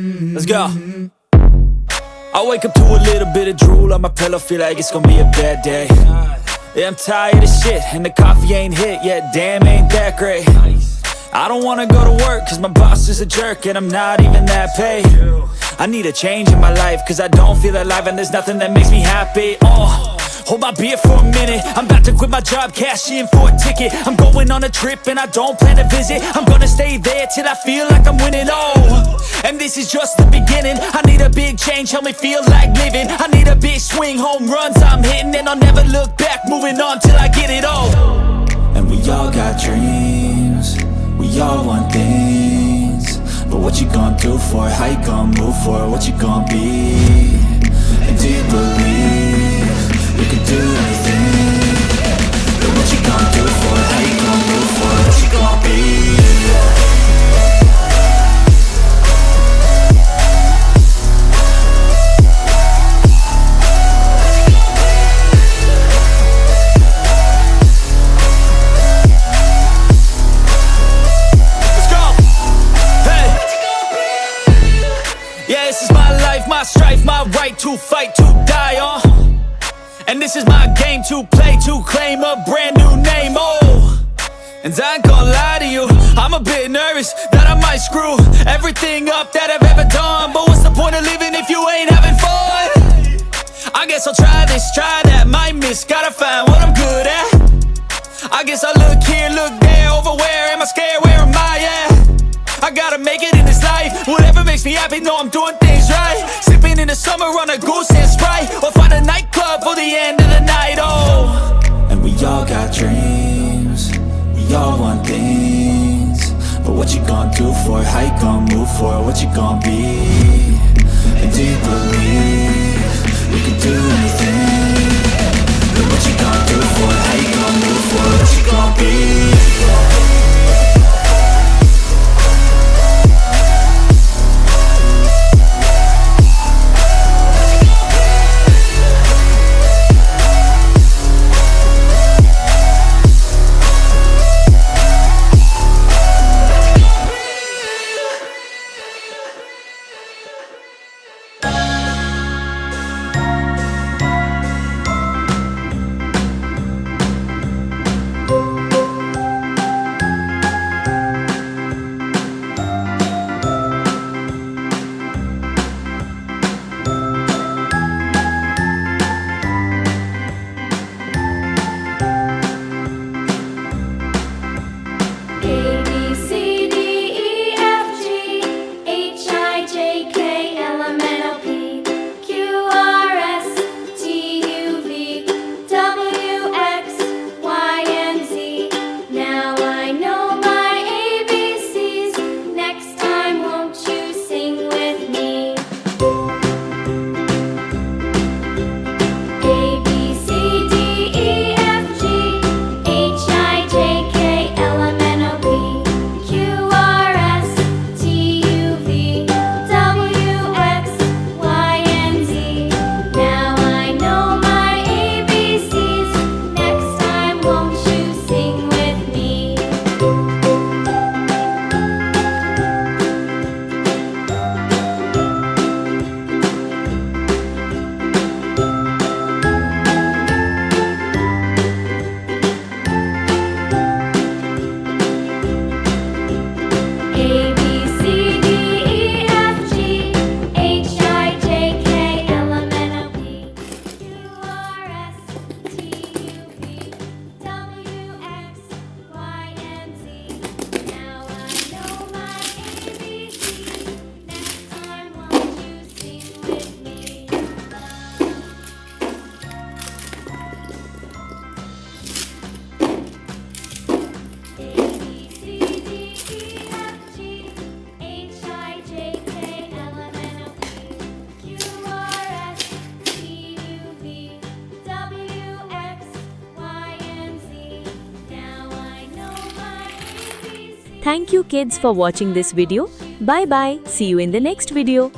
Let's go. I wake up to a little bit of drool on my pillow, feel like it's gonna be a bad day. Yeah, I'm tired of shit, and the coffee ain't hit yet, damn, ain't that great. I don't wanna go to work, cause my boss is a jerk, and I'm not even that paid. I need a change in my life, cause I don't feel alive, and there's nothing that makes me happy. Hold my beer for a minute, I'm about to quit my job, cash in for a ticket. I'm going on a trip and I don't plan to visit. I'm gonna stay there till I feel like I'm winning, and this is just the beginning. I need a big change, help me feel like living. I need a big swing, home runs I'm hitting, and I'll never look back, moving on till I get it all. And we all got dreams, we all want things, but what you gonna do for it? How you gonna move for it? What you gonna be? And do you believe you can do anything? But what you gonna do for it? How you gonna move for it? What you gonna be? Let's go! Hey! Yeah, this is my life, my strife, my right to fight, to die on. And this is my game to play, to claim a brand new name, And I ain't gonna lie to you, I'm a bit nervous that I might screw everything up that I've ever done. But what's the point of living if you ain't having fun? I guess I'll try this, try that, might miss, gotta find what I'm good at. I guess I look here, look there, over where am I scared, where am I at? I gotta make it in this life, whatever makes me happy, know I'm doing things right. Sipping in the summer on a goose and Sprite, or find a nightclub for the end of the night, And we all got dreams, we all want things, but what you gonna do for it? How you gonna move for it? What you gonna be? And do you believe you can do anything? But what you gonna do for it? How you gonna move for it? What you gonna be? Thank you kids for watching this video. Bye bye. See you in the next video.